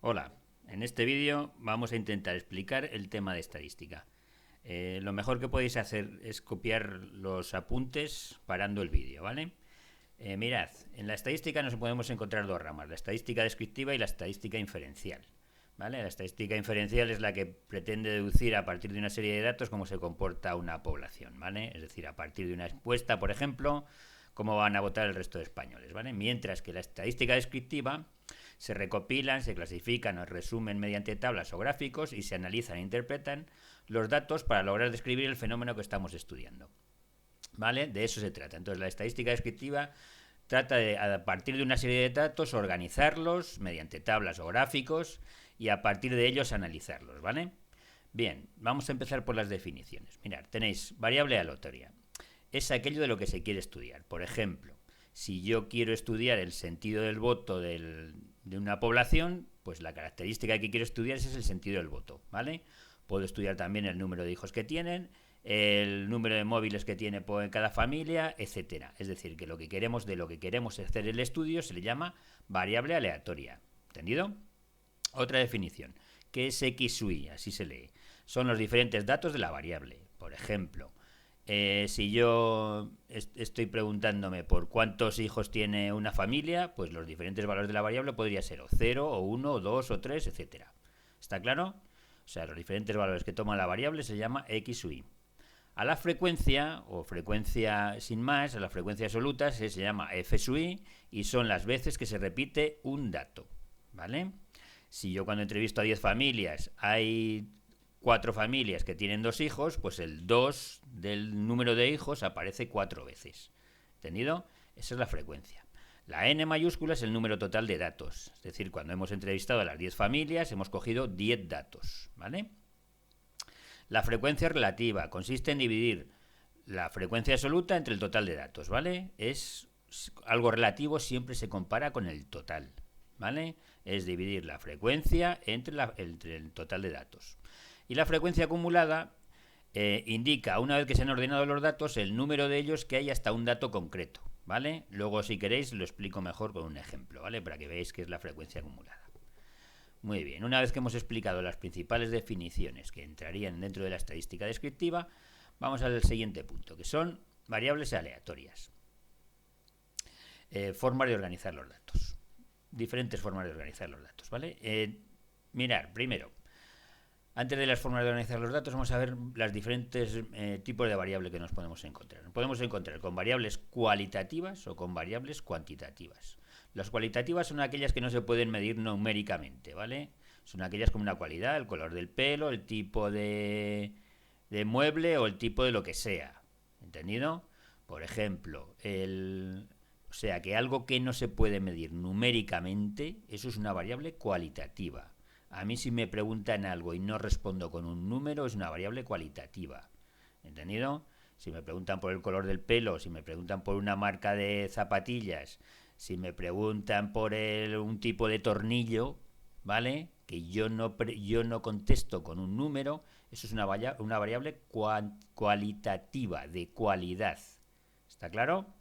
Hola, en este vídeo vamos a intentar explicar el tema de estadística. Lo mejor que podéis hacer es copiar los apuntes parando el vídeo, ¿vale? Mirad, en la estadística nos podemos encontrar dos ramas, la estadística descriptiva y la estadística inferencial. ¿Vale? La estadística inferencial es la que pretende deducir a partir de una serie de datos cómo se comporta una población, ¿vale? Es decir, a partir de una encuesta, por ejemplo, cómo van a votar el resto de españoles, ¿vale? Mientras que la estadística descriptiva se recopilan, se clasifican o resumen mediante tablas o gráficos y se analizan e interpretan los datos para lograr describir el fenómeno que estamos estudiando. ¿Vale? De eso se trata. Entonces, la estadística descriptiva trata de, a partir de una serie de datos, organizarlos mediante tablas o gráficos y a partir de ellos analizarlos, ¿vale? Bien, vamos a empezar por las definiciones. Mirad, tenéis variable aleatoria. Es aquello de lo que se quiere estudiar. Por ejemplo, si yo quiero estudiar el sentido del voto de una población, pues la característica que quiero estudiar es el sentido del voto, ¿vale? Puedo estudiar también el número de hijos que tienen, el número de móviles que tiene cada familia, etcétera. Es decir, que lo que queremos, de lo que queremos hacer el estudio se le llama variable aleatoria. ¿Entendido? Otra definición, que es X sub i, así se lee. Son los diferentes datos de la variable. Por ejemplo, si yo estoy preguntándome por cuántos hijos tiene una familia, pues los diferentes valores de la variable podría ser o 0, o 1, o 2, o 3, etcétera. ¿Está claro? O sea, los diferentes valores que toma la variable se llama X sub i. A la frecuencia, o frecuencia sin más, a la frecuencia absoluta se llama F sub i y son las veces que se repite un dato. ¿Vale? Si yo cuando entrevisto a 10 familias hay 4 familias que tienen 2 hijos, pues el 2 del número de hijos aparece 4 veces. ¿Entendido? Esa es la frecuencia. La n mayúscula es el número total de datos. Es decir, cuando hemos entrevistado a las 10 familias, hemos cogido 10 datos. ¿Vale? La frecuencia relativa consiste en dividir la frecuencia absoluta entre el total de datos. ¿Vale? Es algo relativo, siempre se compara con el total. ¿Vale? Es dividir la frecuencia entre el total de datos. Y la frecuencia acumulada indica, una vez que se han ordenado los datos, el número de ellos que hay hasta un dato concreto, ¿vale? Luego, si queréis, lo explico mejor con un ejemplo, ¿vale? Para que veáis qué es la frecuencia acumulada. Muy bien, una vez que hemos explicado las principales definiciones que entrarían dentro de la estadística descriptiva, vamos al siguiente punto, que son variables aleatorias. Formas de organizar los datos. Diferentes formas de organizar los datos, ¿vale? Mirar, primero, antes de las formas de organizar los datos, vamos a ver los diferentes tipos de variables que nos podemos encontrar. Nos podemos encontrar con variables cualitativas o con variables cuantitativas. Las cualitativas son aquellas que no se pueden medir numéricamente, ¿vale? Son aquellas como una cualidad, el color del pelo, el tipo de mueble o el tipo de lo que sea. ¿Entendido? Por ejemplo, o sea, que algo que no se puede medir numéricamente, eso es una variable cualitativa. A mí si me preguntan algo y no respondo con un número, es una variable cualitativa. ¿Entendido? Si me preguntan por el color del pelo, si me preguntan por una marca de zapatillas, si me preguntan por un tipo de tornillo, ¿vale? Que yo no contesto con un número, eso es una variable cualitativa, de cualidad. ¿Está claro?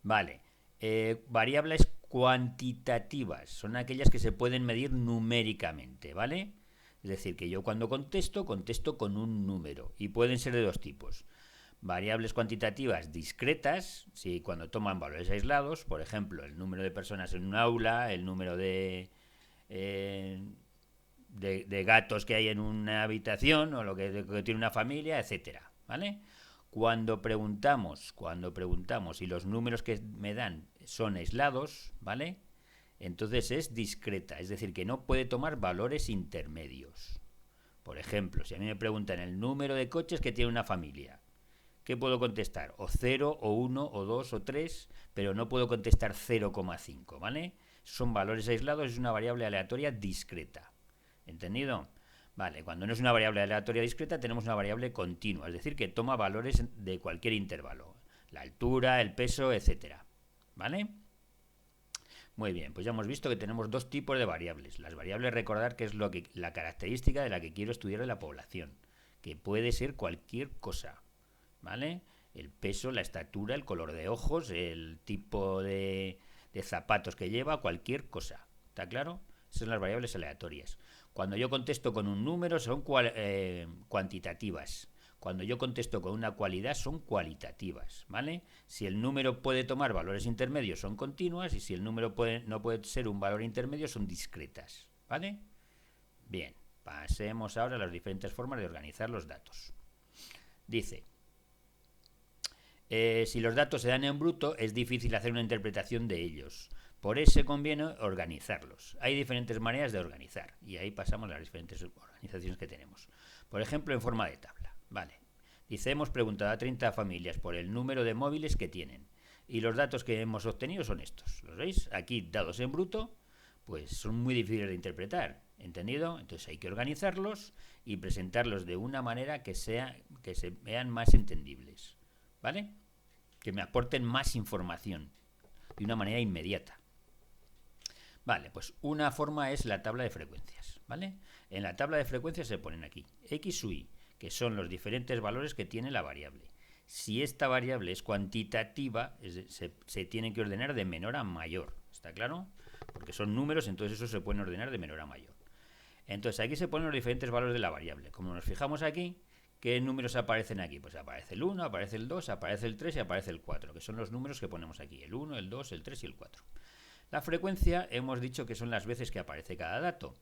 Vale. Variables cuantitativas son aquellas que se pueden medir numéricamente, ¿vale? Es decir, que yo cuando contesto, contesto con un número. Y pueden ser de dos tipos. Variables cuantitativas discretas, si cuando toman valores aislados, por ejemplo, el número de personas en un aula, el número de gatos que hay en una habitación o lo que tiene una familia, etcétera, ¿vale? Cuando preguntamos y los números que me dan son aislados, ¿vale? Entonces es discreta, es decir, que no puede tomar valores intermedios. Por ejemplo, si a mí me preguntan el número de coches que tiene una familia, ¿qué puedo contestar? O 0, o 1, o 2, o 3, pero no puedo contestar 0,5, ¿vale? Son valores aislados, es una variable aleatoria discreta. ¿Entendido? Vale, cuando no es una variable aleatoria discreta, tenemos una variable continua, es decir, que toma valores de cualquier intervalo. La altura, el peso, etcétera. ¿Vale? Muy bien, pues ya hemos visto que tenemos dos tipos de variables. Las variables, recordar que es la característica de la que quiero estudiar de la población, que puede ser cualquier cosa. ¿Vale? El peso, la estatura, el color de ojos, el tipo de zapatos que lleva, cualquier cosa. ¿Está claro? Esas son las variables aleatorias. Cuando yo contesto con un número son cuantitativas. Cuando yo contesto con una cualidad son cualitativas, ¿vale? Si el número puede tomar valores intermedios son continuas y si el número no puede ser un valor intermedio son discretas, ¿vale? Bien, pasemos ahora a las diferentes formas de organizar los datos. Dice, si los datos se dan en bruto es difícil hacer una interpretación de ellos. Por eso conviene organizarlos. Hay diferentes maneras de organizar y ahí pasamos a las diferentes organizaciones que tenemos. Por ejemplo, en forma de tabla. Vale. Dice, hemos preguntado a 30 familias por el número de móviles que tienen y los datos que hemos obtenido son estos. ¿Los veis? Aquí, dados en bruto, pues son muy difíciles de interpretar. ¿Entendido? Entonces hay que organizarlos y presentarlos de una manera que se vean más entendibles. ¿Vale? Que me aporten más información de una manera inmediata. Vale, pues una forma es la tabla de frecuencias, ¿vale? En la tabla de frecuencias se ponen aquí X sub Y, que son los diferentes valores que tiene la variable. Si esta variable es cuantitativa, se tiene que ordenar de menor a mayor, ¿está claro? Porque son números, entonces eso se puede ordenar de menor a mayor. Entonces aquí se ponen los diferentes valores de la variable. Como nos fijamos aquí, ¿qué números aparecen aquí? Pues aparece el 1, aparece el 2, aparece el 3 y aparece el 4, que son los números que ponemos aquí, el 1, el 2, el 3 y el 4. La frecuencia hemos dicho que son las veces que aparece cada dato.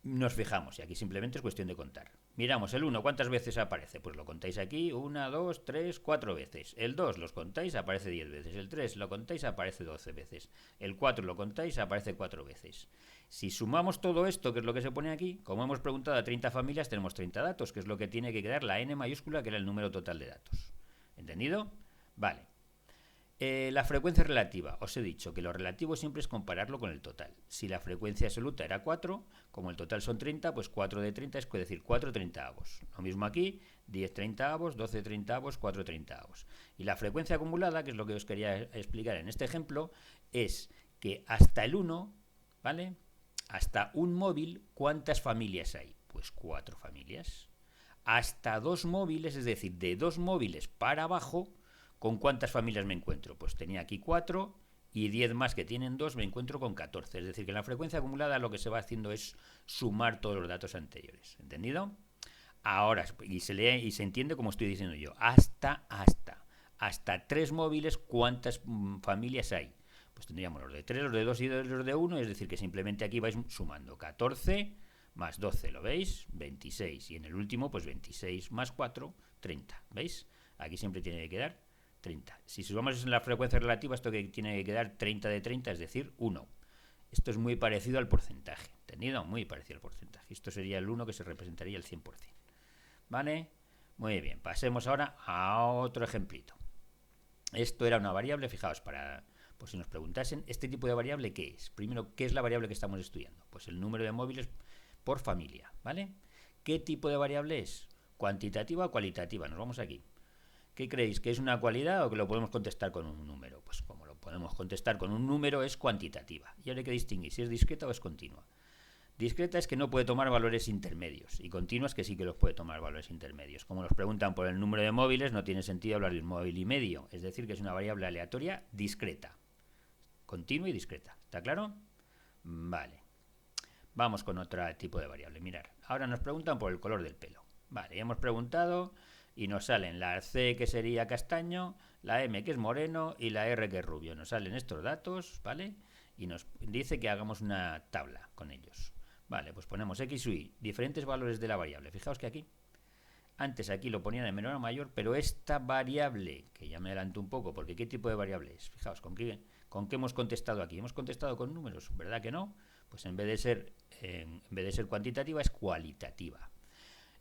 Nos fijamos, y aquí simplemente es cuestión de contar. Miramos el 1, ¿cuántas veces aparece? Pues lo contáis aquí, 1, 2, 3, 4 veces. El 2 los contáis, aparece 10 veces. El 3 lo contáis, aparece 12 veces. El 4 lo contáis, aparece 4 veces. Si sumamos todo esto, que es lo que se pone aquí, como hemos preguntado a 30 familias, tenemos 30 datos, que es lo que tiene que quedar la n mayúscula, que era el número total de datos. ¿Entendido? Vale. La frecuencia relativa. Os he dicho que lo relativo siempre es compararlo con el total. Si la frecuencia absoluta era 4, como el total son 30, pues 4 de 30 es decir 4 treintaavos. Lo mismo aquí, 10 treintaavos, 12 treintaavos, 4 treintaavos. Y la frecuencia acumulada, que es lo que os quería explicar en este ejemplo, es que hasta el 1, ¿vale? Hasta un móvil, ¿cuántas familias hay? Pues 4 familias. Hasta 2 móviles, es decir, de 2 móviles para abajo, ¿con cuántas familias me encuentro? Pues tenía aquí 4 y 10 más que tienen 2 me encuentro con 14. Es decir, que en la frecuencia acumulada lo que se va haciendo es sumar todos los datos anteriores. ¿Entendido? Ahora, y se lee y se entiende como estoy diciendo yo. Hasta 3 móviles, ¿cuántas familias hay? Pues tendríamos los de 3, los de 2 y los de 1. Es decir, que simplemente aquí vais sumando 14 más 12, ¿lo veis? 26. Y en el último, pues 26 más 4, 30. ¿Veis? Aquí siempre tiene que quedar 30. Si sumamos en la frecuencia relativa, esto que tiene que quedar 30 de 30, es decir, 1. Esto es muy parecido al porcentaje, ¿entendido? Muy parecido al porcentaje. Esto sería el 1 que se representaría el 100%. ¿Vale? Muy bien, pasemos ahora a otro ejemplito. Esto era una variable, fijaos, por si nos preguntasen, ¿este tipo de variable qué es? Primero, ¿qué es la variable que estamos estudiando? Pues el número de móviles por familia, ¿vale? ¿Qué tipo de variable es? ¿Cuantitativa o cualitativa? Nos vamos aquí. ¿Qué creéis? ¿Que es una cualidad o que lo podemos contestar con un número? Pues como lo podemos contestar con un número es cuantitativa. Y ahora hay que distinguir si es discreta o es continua. Discreta es que no puede tomar valores intermedios y continua es que sí que los puede tomar valores intermedios. Como nos preguntan por el número de móviles, no tiene sentido hablar de un móvil y medio. Es decir, que es una variable aleatoria discreta. Continua y discreta. ¿Está claro? Vale. Vamos con otro tipo de variable. Mirad, ahora nos preguntan por el color del pelo. Vale, ya hemos preguntado y nos salen la C que sería castaño, la M que es moreno y la R que es rubio. Nos salen estos datos, ¿vale? Y nos dice que hagamos una tabla con ellos. Vale, pues ponemos X sub Y, diferentes valores de la variable. Fijaos que aquí, antes aquí lo ponía de menor a mayor, pero esta variable, que ya me adelanto un poco, porque ¿qué tipo de variable es? Fijaos, ¿con qué hemos contestado aquí? Hemos contestado con números, ¿verdad que no? Pues en vez de ser cuantitativa, es cualitativa.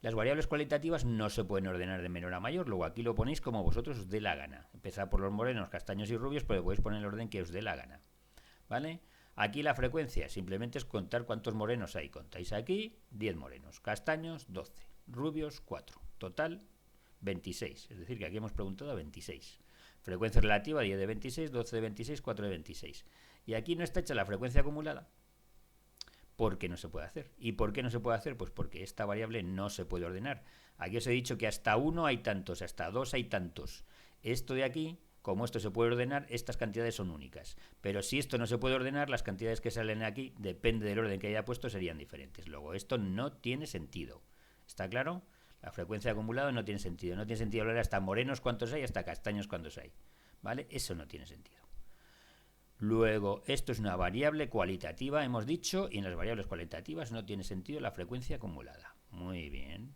Las variables cualitativas no se pueden ordenar de menor a mayor, luego aquí lo ponéis como vosotros os dé la gana. Empezad por los morenos, castaños y rubios, pero podéis poner el orden que os dé la gana. ¿Vale? Aquí la frecuencia simplemente es contar cuántos morenos hay. Contáis aquí 10 morenos, castaños 12, rubios 4, total 26. Es decir, que aquí hemos preguntado a 26. Frecuencia relativa 10 de 26, 12 de 26, 4 de 26. Y aquí no está hecha la frecuencia acumulada porque no se puede hacer. ¿Y por qué no se puede hacer? Pues porque esta variable no se puede ordenar. Aquí os he dicho que hasta 1 hay tantos, hasta 2 hay tantos. Esto de aquí como esto se puede ordenar, estas cantidades son únicas. Pero si esto no se puede ordenar, las cantidades que salen aquí, depende del orden que haya puesto, serían diferentes. Luego, esto no tiene sentido. ¿Está claro? La frecuencia acumulada no tiene sentido. No tiene sentido hablar hasta morenos cuántos hay, hasta castaños cuántos hay. ¿Vale? Eso no tiene sentido. Luego, esto es una variable cualitativa, hemos dicho, y en las variables cualitativas no tiene sentido la frecuencia acumulada. Muy bien.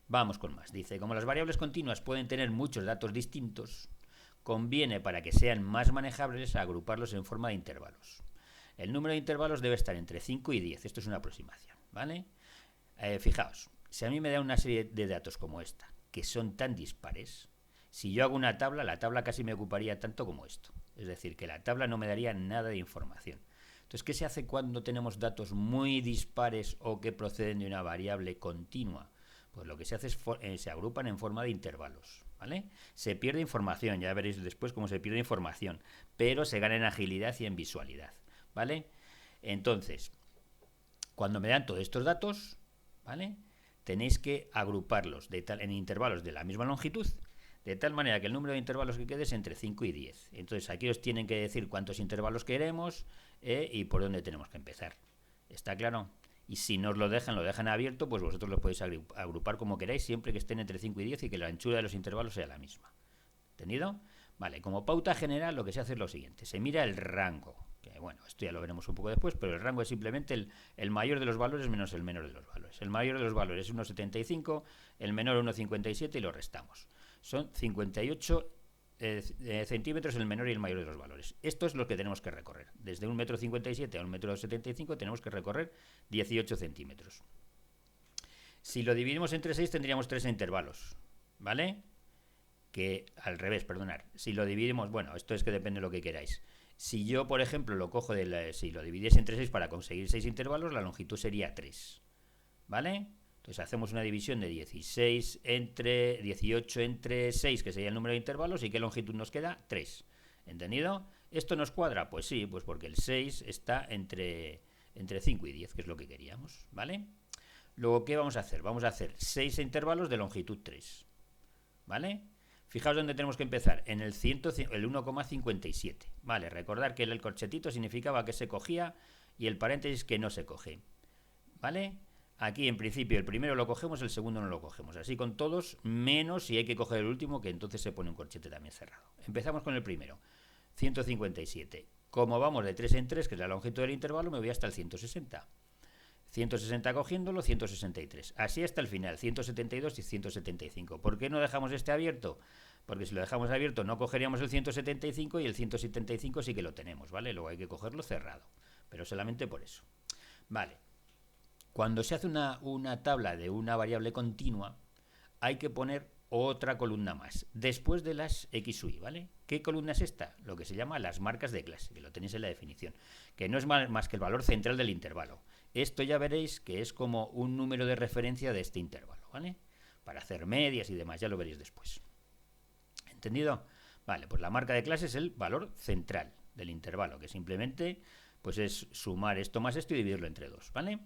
Vamos con más. Dice, como las variables continuas pueden tener muchos datos distintos, conviene para que sean más manejables agruparlos en forma de intervalos. El número de intervalos debe estar entre 5 y 10. Esto es una aproximación, ¿vale? Fijaos, si a mí me da una serie de datos como esta, que son tan dispares, si yo hago una tabla, la tabla casi me ocuparía tanto como esto. Es decir, que la tabla no me daría nada de información. Entonces, ¿qué se hace cuando tenemos datos muy dispares o que proceden de una variable continua? Pues lo que se hace es se agrupan en forma de intervalos, ¿vale? Se pierde información, ya veréis después cómo se pierde información, pero se gana en agilidad y en visualidad, ¿vale? Entonces, cuando me dan todos estos datos, ¿vale? Tenéis que agruparlos en intervalos de la misma longitud, de tal manera que el número de intervalos que quede es entre 5 y 10. Entonces aquí os tienen que decir cuántos intervalos queremos y por dónde tenemos que empezar. ¿Está claro? Y si no os lo dejan abierto, pues vosotros los podéis agrupar como queráis, siempre que estén entre 5 y 10 y que la anchura de los intervalos sea la misma. ¿Entendido? Vale, como pauta general lo que se hace es lo siguiente. Se mira el rango, que bueno, esto ya lo veremos un poco después, pero el rango es simplemente el mayor de los valores menos el menor de los valores. El mayor de los valores es 1,75, el menor 1,57 y lo restamos. Son 58 centímetros el menor y el mayor de los valores. Esto es lo que tenemos que recorrer. Desde 1,57 m a 1,75 m tenemos que recorrer 18 centímetros. Si lo dividimos entre 6 tendríamos 3 intervalos, ¿vale? Que al revés, perdonad. Si lo dividimos, bueno, esto es que depende de lo que queráis. Si yo, por ejemplo, lo cojo si lo dividiese entre 6 para conseguir 6 intervalos, la longitud sería 3, ¿vale? Entonces hacemos una división de 18 entre 6, que sería el número de intervalos, ¿y qué longitud nos queda? 3. ¿Entendido? ¿Esto nos cuadra? Pues sí, pues porque el 6 está entre 5 y 10, que es lo que queríamos, ¿vale? Luego, ¿qué vamos a hacer? Vamos a hacer 6 intervalos de longitud 3, ¿vale? Fijaos dónde tenemos que empezar, en el 1,57. Vale, recordar que el corchetito significaba que se cogía y el paréntesis que no se coge, ¿vale? Aquí, en principio, el primero lo cogemos, el segundo no lo cogemos. Así con todos, menos si hay que coger el último, que entonces se pone un corchete también cerrado. Empezamos con el primero, 157. Como vamos de 3 en 3, que es la longitud del intervalo, me voy hasta el 160. 160 cogiéndolo, 163. Así hasta el final, 172 y 175. ¿Por qué no dejamos este abierto? Porque si lo dejamos abierto no cogeríamos el 175 y el 175 sí que lo tenemos, ¿vale? Luego hay que cogerlo cerrado, pero solamente por eso. Vale. Cuando se hace una tabla de una variable continua, hay que poner otra columna más, después de las X, Y, ¿vale? ¿Qué columna es esta? Lo que se llama las marcas de clase, que lo tenéis en la definición, que no es más que el valor central del intervalo. Esto ya veréis que es como un número de referencia de este intervalo, ¿vale? Para hacer medias y demás, ya lo veréis después. ¿Entendido? Vale, pues la marca de clase es el valor central del intervalo, que simplemente pues es sumar esto más esto y dividirlo entre 2, ¿vale?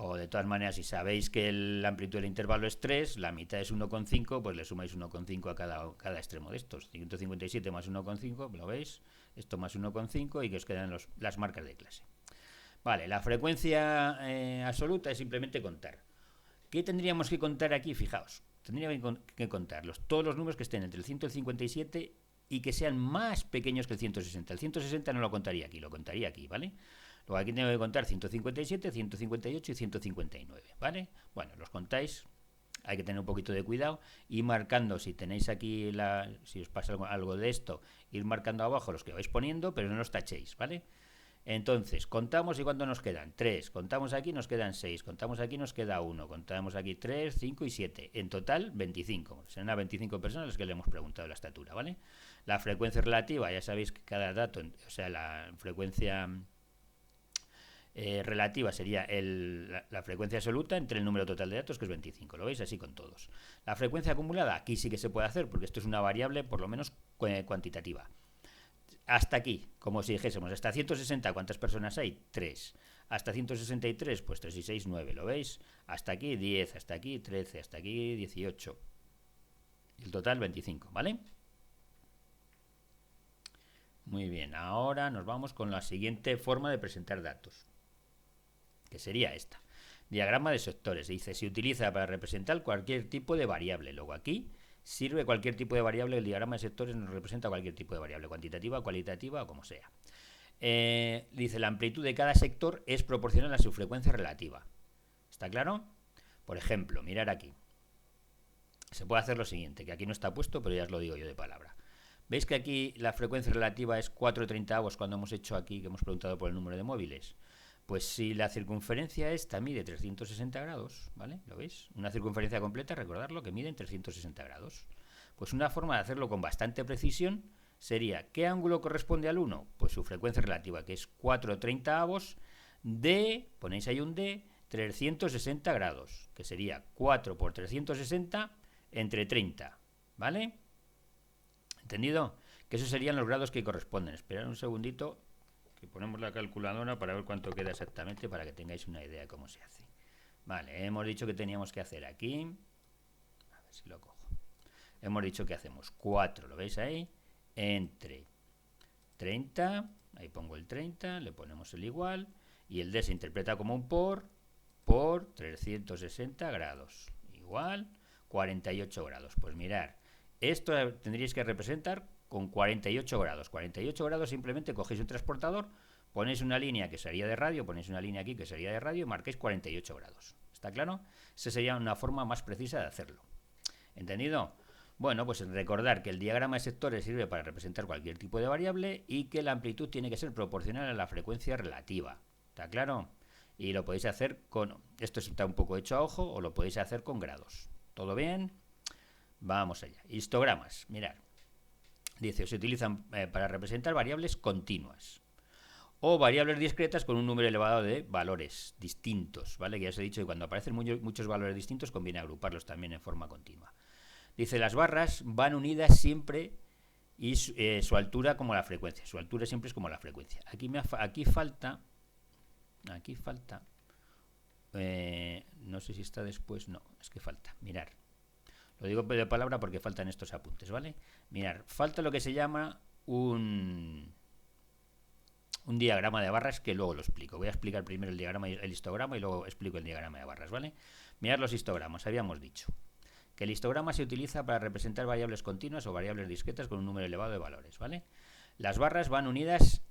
O de todas maneras, si sabéis que la amplitud del intervalo es 3, la mitad es 1,5, pues le sumáis 1,5 a cada extremo de estos. 157 más 1,5, ¿lo veis? Esto más 1,5 y que os quedan las marcas de clase. Vale, la frecuencia absoluta es simplemente contar. ¿Qué tendríamos que contar aquí? Fijaos, tendríamos que contar todos los números que estén entre el 157 y que sean más pequeños que el 160. El 160 no lo contaría aquí, lo contaría aquí, ¿vale? Luego aquí tengo que contar 157, 158 y 159, ¿vale? Bueno, los contáis, hay que tener un poquito de cuidado, ir marcando, si tenéis aquí, si os pasa algo de esto, ir marcando abajo los que vais poniendo, pero no los tachéis, ¿vale? Entonces, contamos y ¿cuánto nos quedan? 3, contamos aquí, nos quedan 6, contamos aquí, nos queda 1, contamos aquí 3, 5 y 7, en total 25, serán a 25 personas las que le hemos preguntado la estatura, ¿vale? La frecuencia relativa, ya sabéis que cada dato, o sea, la frecuencia relativa sería la frecuencia absoluta entre el número total de datos, que es 25. ¿Lo veis? Así con todos. La frecuencia acumulada, aquí sí que se puede hacer, porque esto es una variable por lo menos cuantitativa. Hasta aquí, como si dijésemos, hasta 160, ¿cuántas personas hay? 3. Hasta 163, pues 3 y 6, 9. ¿Lo veis? Hasta aquí 10, hasta aquí 13, hasta aquí 18. Y el total 25, ¿vale? Muy bien, ahora nos vamos con la siguiente forma de presentar datos, que sería esta. Diagrama de sectores. Dice, se utiliza para representar cualquier tipo de variable. Luego aquí sirve cualquier tipo de variable. El diagrama de sectores nos representa cualquier tipo de variable, cuantitativa, cualitativa o como sea. Dice, la amplitud de cada sector es proporcional a su frecuencia relativa. ¿Está claro? Por ejemplo, mirar aquí. Se puede hacer lo siguiente, que aquí no está puesto, pero ya os lo digo yo de palabra. ¿Veis que aquí la frecuencia relativa es 4/30 cuando hemos hecho aquí, que hemos preguntado por el número de móviles? Pues si la circunferencia esta mide 360 grados, ¿vale? ¿Lo veis? Una circunferencia completa, recordarlo, que mide en 360 grados. Pues una forma de hacerlo con bastante precisión sería, ¿qué ángulo corresponde al 1? Pues su frecuencia relativa, que es 4/30 de, ponéis ahí un d, 360 grados, que sería 4 por 360 entre 30, ¿vale? ¿Entendido? Que esos serían los grados que corresponden. Esperad un segundito, que ponemos la calculadora para ver cuánto queda exactamente, para que tengáis una idea de cómo se hace. Vale, hemos dicho que teníamos que hacer aquí, a ver si lo cojo, hemos dicho que hacemos 4, ¿lo veis ahí? Entre 30, ahí pongo el 30, le ponemos el igual, y el D se interpreta como un por 360 grados, igual 48 grados. Pues mirar, esto tendríais que representar con 48 grados. 48 grados simplemente cogéis un transportador, ponéis una línea que sería de radio, ponéis una línea aquí que sería de radio y marquéis 48 grados. ¿Está claro? Esa sería una forma más precisa de hacerlo. ¿Entendido? Bueno, pues recordar que el diagrama de sectores sirve para representar cualquier tipo de variable y que la amplitud tiene que ser proporcional a la frecuencia relativa. ¿Está claro? Y lo podéis hacer con... Esto está un poco hecho a ojo, o lo podéis hacer con grados. ¿Todo bien? Vamos allá. Histogramas. Mirad. Dice, se utilizan para representar variables continuas o variables discretas con un número elevado de valores distintos, ¿vale? Que ya os he dicho que cuando aparecen muchos valores distintos conviene agruparlos también en forma continua. Dice, las barras van unidas siempre y su altura como la frecuencia. Su altura siempre es como la frecuencia. Aquí falta... no sé si está después, no, es que falta, mirar. Lo digo de palabra porque faltan estos apuntes, ¿vale? Mirar, falta lo que se llama un diagrama de barras, que luego lo explico. Voy a explicar primero el histograma y luego explico el diagrama de barras, ¿vale? Mirad los histogramas, habíamos dicho que el histograma se utiliza para representar variables continuas o variables discretas con un número elevado de valores, ¿vale? Las barras van unidas,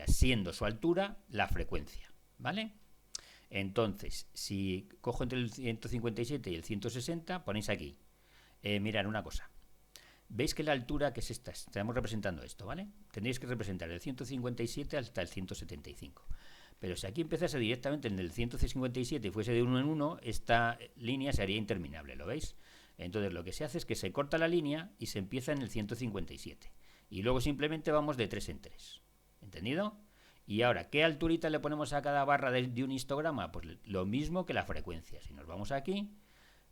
siendo su altura la frecuencia, ¿vale? Entonces, si cojo entre el 157 y el 160, ponéis aquí. Mirad una cosa. ¿Veis que la altura, que es esta? Estamos representando esto, ¿vale? Tendréis que representar el 157 hasta el 175. Pero si aquí empezase directamente en el 157 y fuese de 1 en 1, esta línea se haría interminable, ¿lo veis? Entonces lo que se hace es que se corta la línea y se empieza en el 157. Y luego simplemente vamos de 3 en 3. ¿Entendido? Y ahora, ¿qué alturita le ponemos a cada barra de un histograma? Pues lo mismo que la frecuencia. Si nos vamos aquí,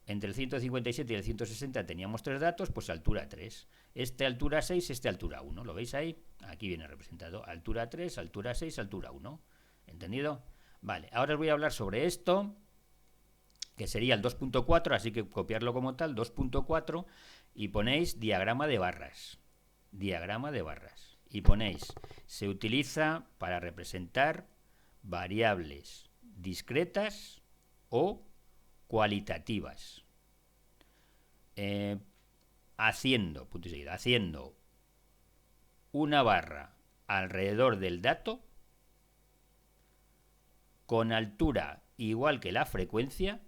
entre el 157 y el 160 teníamos 3 datos, pues altura 3. Este altura 6, este altura 1. ¿Lo veis ahí? Aquí viene representado altura 3, altura 6, altura 1. ¿Entendido? Vale, ahora os voy a hablar sobre esto, que sería el 2.4, así que copiarlo como tal, 2.4, y ponéis diagrama de barras. Diagrama de barras. Y ponéis, se utiliza para representar variables discretas o cualitativas. Haciendo una barra alrededor del dato con altura igual que la frecuencia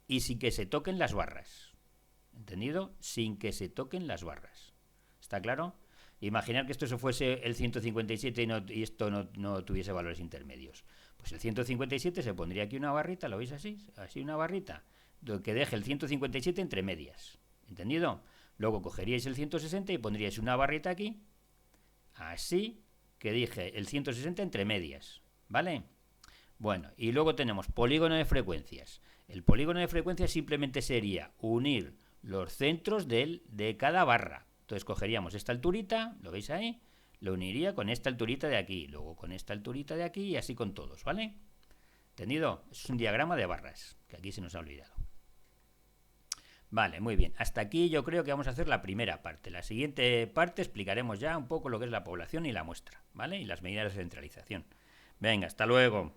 y sin que se toquen las barras. ¿Entendido? Sin que se toquen las barras. ¿Está claro? Imaginar que esto se fuese el 157 y esto no tuviese valores intermedios. Pues el 157 se pondría aquí una barrita, ¿lo veis así? Así una barrita, que deje el 157 entre medias. ¿Entendido? Luego cogeríais el 160 y pondríais una barrita aquí, así, que dije el 160 entre medias. ¿Vale? Bueno, y luego tenemos polígono de frecuencias. El polígono de frecuencias simplemente sería unir los centros de cada barra. Entonces cogeríamos esta alturita, ¿lo veis ahí? Lo uniría con esta alturita de aquí, luego con esta alturita de aquí y así con todos, ¿vale? ¿Entendido? Es un diagrama de barras, que aquí se nos ha olvidado. Vale, muy bien. Hasta aquí yo creo que vamos a hacer la primera parte. La siguiente parte explicaremos ya un poco lo que es la población y la muestra, ¿vale? Y las medidas de centralización. Venga, hasta luego.